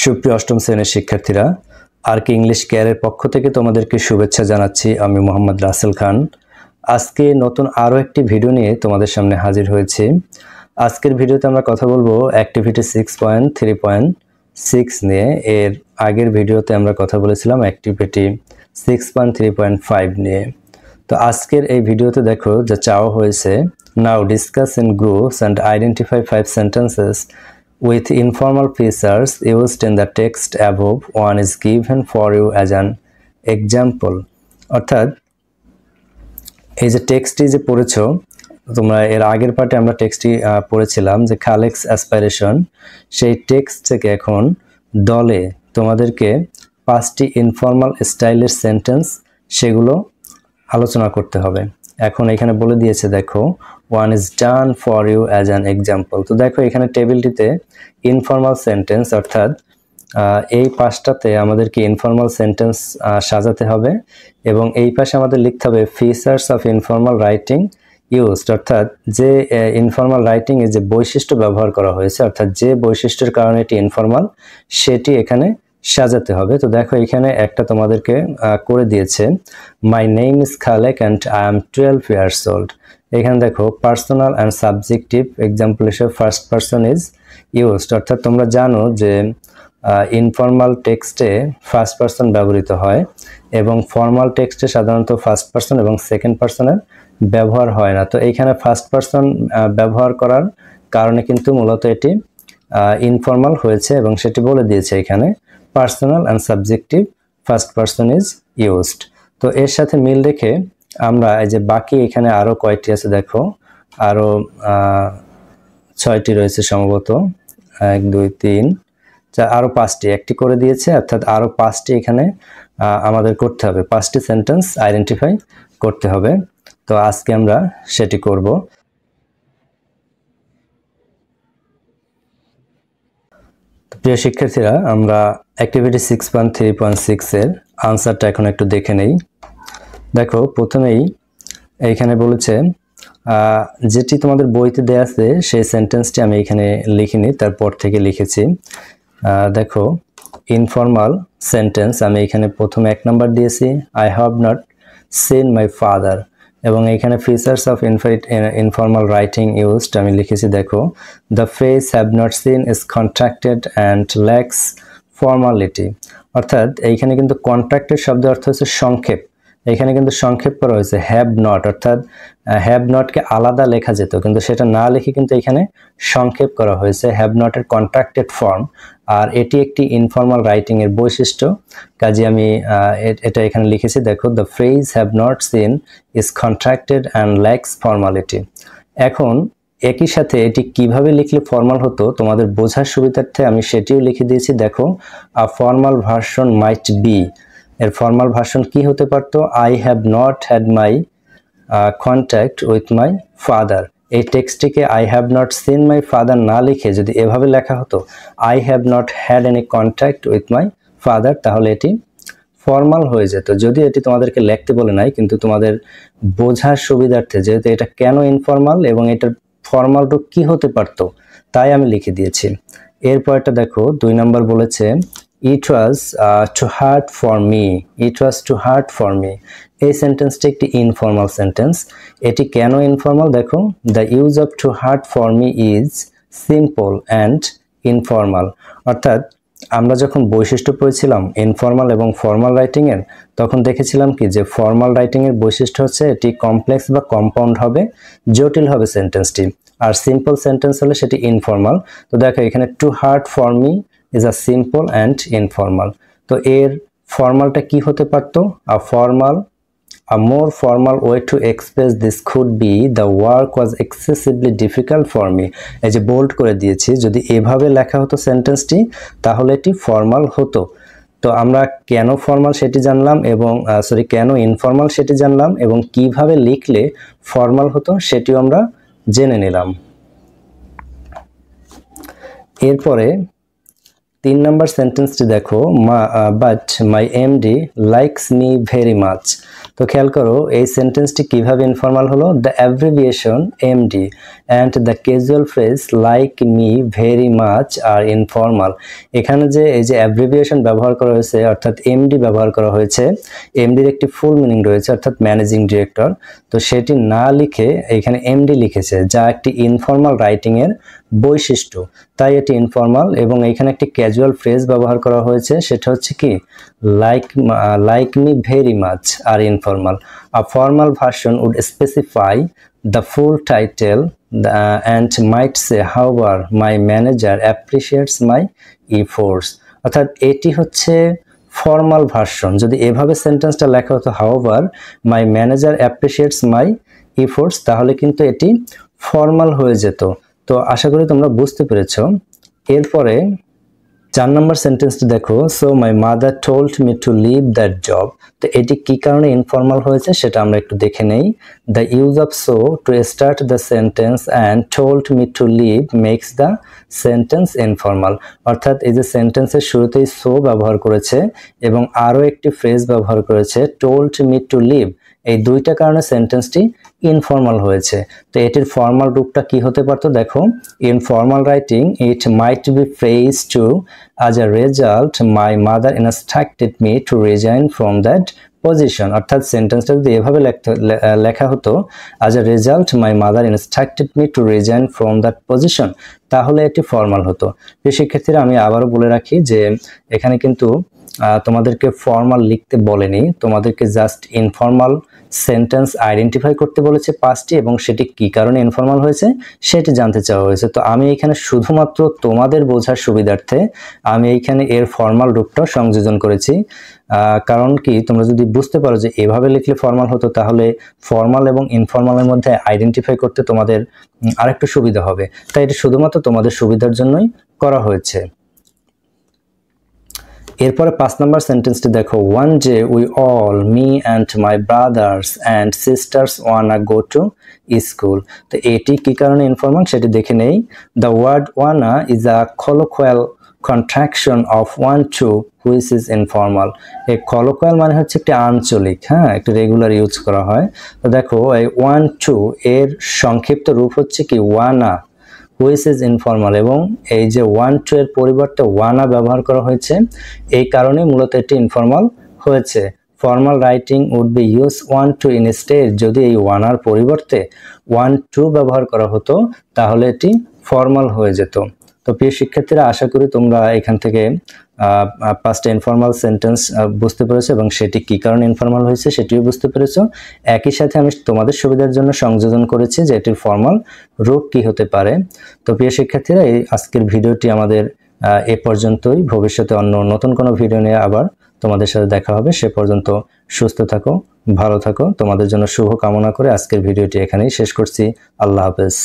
সুপ্রিয় অষ্টম শ্রেণীর শিক্ষার্থীরা, আরকে ইংলিশ কেয়ারের পক্ষ থেকে তোমাদেরকে শুভেচ্ছা জানাচ্ছি। আমি মোহাম্মদ রাসেল খান। আজকে নতুন আরও একটি ভিডিও নিয়ে তোমাদের সামনে হাজির হয়েছি। আজকের ভিডিওতে আমরা কথা বলবো অ্যাক্টিভিটি 6.3.6 নিয়ে। এর আগের ভিডিওতে আমরা কথা বলেছিলাম অ্যাক্টিভিটি 6.3.5 নিয়ে। তো আজকের এই ভিডিওতে দেখো যা চাওয়া হয়েছে, now discuss in groups and identify 5 sentences with informal features used in the text above. One is given for you as an example. অর্থাৎ এই যে টেক্সটটি যে পড়েছো তোমরা, এর আগের পার্টে আমরা টেক্সটটি পড়েছিলাম যে খালেক্স অ্যাসপাইরেশন, সেই টেক্সট থেকে এখন দলে তোমাদেরকে 5টি ইনফর্মাল স্টাইলের সেন্টেন্স সেগুলো আলোচনা করতে হবে। এখন এখানে বলে দিয়েছে দেখো, one is done for you as an example. তো দেখো এখানে টেবিলটিতে ইনফর্মাল সেন্টেন্স, অর্থাৎ এই পাশটাতে আমাদেরকে ইনফর্মাল সেন্টেন্স সাজাতে হবে এবং এই পাশে আমাদের লিখতে হবে features of informal writing used, অর্থাৎ যে ইনফর্মাল রাইটিংয়ে যে বৈশিষ্ট্য ব্যবহার করা হয়েছে, অর্থাৎ যে বৈশিষ্ট্যের কারণে এটি ইনফর্মাল সেটি এখানে সাজাতে হবে। তো দেখো এখানে একটা তোমাদেরকে করে দিয়েছে, my name is Khalek and I am 12 years old। এখানে দেখো পার্সোনাল অ্যান্ড সাবজেক্টিভ এক্সাম্পল হিসেবে ফার্স্ট পারসন ইজ ইউজড, অর্থাৎ তোমরা জানো যে ইনফর্মাল টেক্সটে ফার্স্ট পারসন ব্যবহৃত হয় এবং ফর্মাল টেক্সটে সাধারণত ফার্স্ট পারসন এবং সেকেন্ড পারসনের ব্যবহার হয় না। তো এইখানে ফার্স্ট পারসন ব্যবহার করার কারণে কিন্তু মূলত এটি ইনফর্মাল হয়েছে এবং সেটি বলে দিয়েছে এখানে personal and subjective first person is used. তো এর সাথে মিল রেখে আমরা এই যে বাকি এখানে আরও কয়টি আছে দেখো, আরও 6টি রয়েছে সম্ভবত, 1 2 3 4, আরও 5টি, একটি করে দিয়েছে, অর্থাৎ আরও 5টি এখানে আমাদের করতে হবে, 5টি সেন্টেন্স আইডেন্টিফাই করতে হবে। তো আজকে আমরা সেটি করব। প্রিয় শিক্ষার্থীরা, আমরা অ্যাক্টিভিটি 6.3.6 এর আনসারটা এখন একটু দেখে নেই। দেখো প্রথমেই এইখানে বলেছে, যেটি তোমাদের বইতে দেয়া আছে সেই সেন্টেন্সটি আমি এখানে লিখিনি, তারপর থেকে লিখেছি। দেখো ইনফর্মাল সেন্টেন্স আমি এখানে প্রথমে 1 নাম্বার দিয়েছি, I have not seen my father, এবং এখানে features of informal writing used আমি লিখেছি দেখো, the phrase have not scene is contracted and lakhs formality. অর্থাৎ এইখানে কিন্তু কন্ট্রাক্টেড শব্দের অর্থ হচ্ছে সংক্ষেপ, এখানে কিন্তু সংক্ষেপ করা হয়েছে হ্যাভ নট, অর্থাৎ হ্যাভ নটকে আলাদা লেখা যেত কিন্তু সেটা না লিখে কিন্তু এখানে সংক্ষেপ করা হয়েছে হ্যাভ নটের কন্ট্রাক্টেড ফর্ম, আর এটি একটি ইনফর্মাল রাইটিং এর বৈশিষ্ট্য। কাজে আমি এটা এখানে লিখেছি দেখো, the phrase have not scene is contracted and lakhs formality. এখন একই সাথে এটি কিভাবে লিখলে ফর্মাল হতো তোমাদের বোঝার সুবিধার্থে আমি সেটিও লিখে দিয়েছি দেখো, a formal version might be, এর ফর্মাল ভার্সন কি হতে পারত, I have not had my contact with my father. এই টেক্সটটিকে I have not seen my father না লিখে যদি এভাবে লেখা হতো, I have not had any contact with my father, তাহলে এটি ফর্মাল হয়ে যেত। যদি এটি তোমাদেরকে লিখতে বলে নাই, কিন্তু তোমাদের বোঝার সুবিধার্থে যেহেতু এটা কেন ইনফর্মাল এবং এটার ফর্মাল রূপ কি হতে পারত তাই আমি লিখে দিয়েছি। এরপরটা দেখো 2 নাম্বার বলেছে, It was too hard for me. It was too hard for me. এই সেন্টেন্সটি একটি ইনফর্মাল সেন্টেন্স। এটি কেন ইনফর্মাল দেখো, the use of too hard for me is simple and informal। অর্থাৎ আমরা যখন বৈশিষ্ট্য পড়েছিলাম ইনফর্মাল এবং ফর্মাল রাইটিং এর, তখন দেখেছিলাম কি যে ফর্মাল রাইটিং এর বৈশিষ্ট্য হচ্ছে এটি কমপ্লেক্স বা কম্পাউন্ড হবে, জটিল হবে সেন্টেন্সটি, আর সিম্পল সেন্টেন্স হলে সেটি ইনফর্মাল। তো দেখো এখানে too hard for me is a simple and informal। তো এর ফর্মালটা কি হতে পারতো, a more formal way to express this could be the work was excessively difficult for me। এই যে বোল্ড করে দিয়েছি, যদি এভাবে লেখা হতো সেন্টেন্সটি তাহলে এটি ফর্মাল হতো। তো আমরা কেন ফর্মাল সেটি জানলাম এবং কেন ইনফর্মাল সেটি জানলাম এবং কিভাবে লিখলে ফর্মাল হতো সেটিও আমরা জেনে নিলাম। এরপরে 3 নাম্বার সেন্টেন্সটি দেখো, but my MD likes me very much. তো খেয়াল করো এই সেন্টেন্সটি কিভাবে ইনফর্মাল হলো। The abbreviation MD and the casual phrase like me very much are informal. এখানে যে এই যে অ্যাব্রিভিয়েশন ব্যবহার করা হয়েছে অর্থাৎ এমডি ব্যবহার করা হয়েছে, এমডির একটি ফুল মিনিং রয়েছে অর্থাৎ ম্যানেজিং ডিরেক্টর, তো সেটি না লিখে এখানে এমডি লিখেছে, যা একটি ইনফর্মাল রাইটিং এর বৈশিষ্ট্য, তাই এটি ইনফর্মাল। এবং এখানে একটি ক্যাজুয়াল ফ্রেজ ব্যবহার করা হয়েছে, সেটা হচ্ছে কি like me very much are informal. A formal version would specify the full title and might say however my manager appreciates my efforts। অর্থাৎ এটি হচ্ছে ফর্মাল ভার্সন। যদি এভাবে সেন্টেন্সটা লেখা হতো however my manager appreciates my efforts, তাহলে কিন্তু এটি ফর্মাল হয়ে যেত। তো আশা করি তোমরা বুঝতে পেরেছো। এরপরে 4 নম্বর সেন্টেন্সটি দেখো, so my mother told me to leave that job. তো এটি কি কারণে ইনফর্মাল হয়েছে সেটা আমরা একটু দেখে নেই। The use of so to start the sentence and told me to leave makes the sentence informal. অর্থাৎ এই যে সেন্টেন্সের শুরুতেই সো ব্যবহার করেছে এবং আরও একটি ফ্রেজ ব্যবহার করেছে টোল্ড মি টু লিভ, এই দুইটা কারণে সেন্টেন্সটি ইনফর্মাল হয়েছে। তো এটির ফর্মাল রূপটা কি হতে পারতো দেখো, in formal writing it might be phrase to as a result my mother instructed me to resign from that position। অর্থাৎ সেন্টেন্সটা যদি এভাবে লেখা হতো as a result my mother instructed me to resign from that position, তাহলে এটি formal হতো। প্রিয় শিক্ষার্থীরা, আমি আবারও বলে রাখি যে এখানে কিন্তু তোমাদেরকে ফর্মাল লিখতে বলেনি, তোমাদেরকে জাস্ট ইনফর্মাল সেন্টেন্স আইডেন্টিফাই করতে বলেছে 5টি এবং সেটি কি কারণে ইনফর্মাল হয়েছে সেটি জানতে চাওয়া হয়েছে। তো আমি এখানে শুধুমাত্র তোমাদের বোঝার সুবিধার্থে আমি এইখানে এর ফর্মাল রূপটা সংযোজন করেছি। কারণ কি, তোমরা যদি বুঝতে পারো যে এভাবে লিখলে ফর্মাল হতো, তাহলে ফর্মাল এবং ইনফর্মালের মধ্যে আইডেন্টিফাই করতে তোমাদের আরেকটু সুবিধা হবে। তাই এটা শুধুমাত্র তোমাদের সুবিধার জন্যই করা হয়েছে। এরপরে 5 নম্বর সেন্টেন্সটি দেখো, one day we all me and my brothers and sisters wanna go to school. তো এটি কি কারণে ইনফর্মাল সেটি দেখে নেই। The word wanna is a colloquial contraction of one to which is informal। এই colloquial মানে হচ্ছে একটি আঞ্চলিক, একটি রেগুলার ইউজ করা হয়। তো দেখো এই ওয়ান টু এর সংক্ষিপ্ত রূপ হচ্ছে কি ওয়ানা, which is informal, এবং এই যে ওয়ান টু এর পরিবর্তে ওয়ানা ব্যবহার করা হয়েছে, এই কারণে মূলত এটি ইনফর্মাল হয়েছে। Formal writing would be use want to instead, যদি এই ওয়ানার পরিবর্তে ওয়ান টু ব্যবহার করা হতো তাহলে এটি ফর্মাল হয়ে যেত। তো প্রিয় শিক্ষার্থীরা, আশা করি তোমরা এখান থেকে 5টা ইনফর্মাল সেন্টেন্স বুঝতে পেরেছো এবং সেটি কি কারণে ইনফর্মাল হয়েছে সেটিও বুঝতে পেরেছো। একই সাথে আমি তোমাদের সুবিধার জন্য সংযোজন করেছি যে এটির ফর্মাল রূপ কি হতে পারে। তো প্রিয় শিক্ষার্থীরা, এই আজকের ভিডিওটি আমাদের এ পর্যন্তই। ভবিষ্যতে অন্য নতুন কোনো ভিডিও নিয়ে আবার তোমাদের সাথে দেখা হবে। সে পর্যন্ত সুস্থ থাকো, ভালো থাকো। তোমাদের জন্য শুভ কামনা করে আজকের ভিডিওটি এখানেই শেষ করছি। আল্লাহ হাফেজ।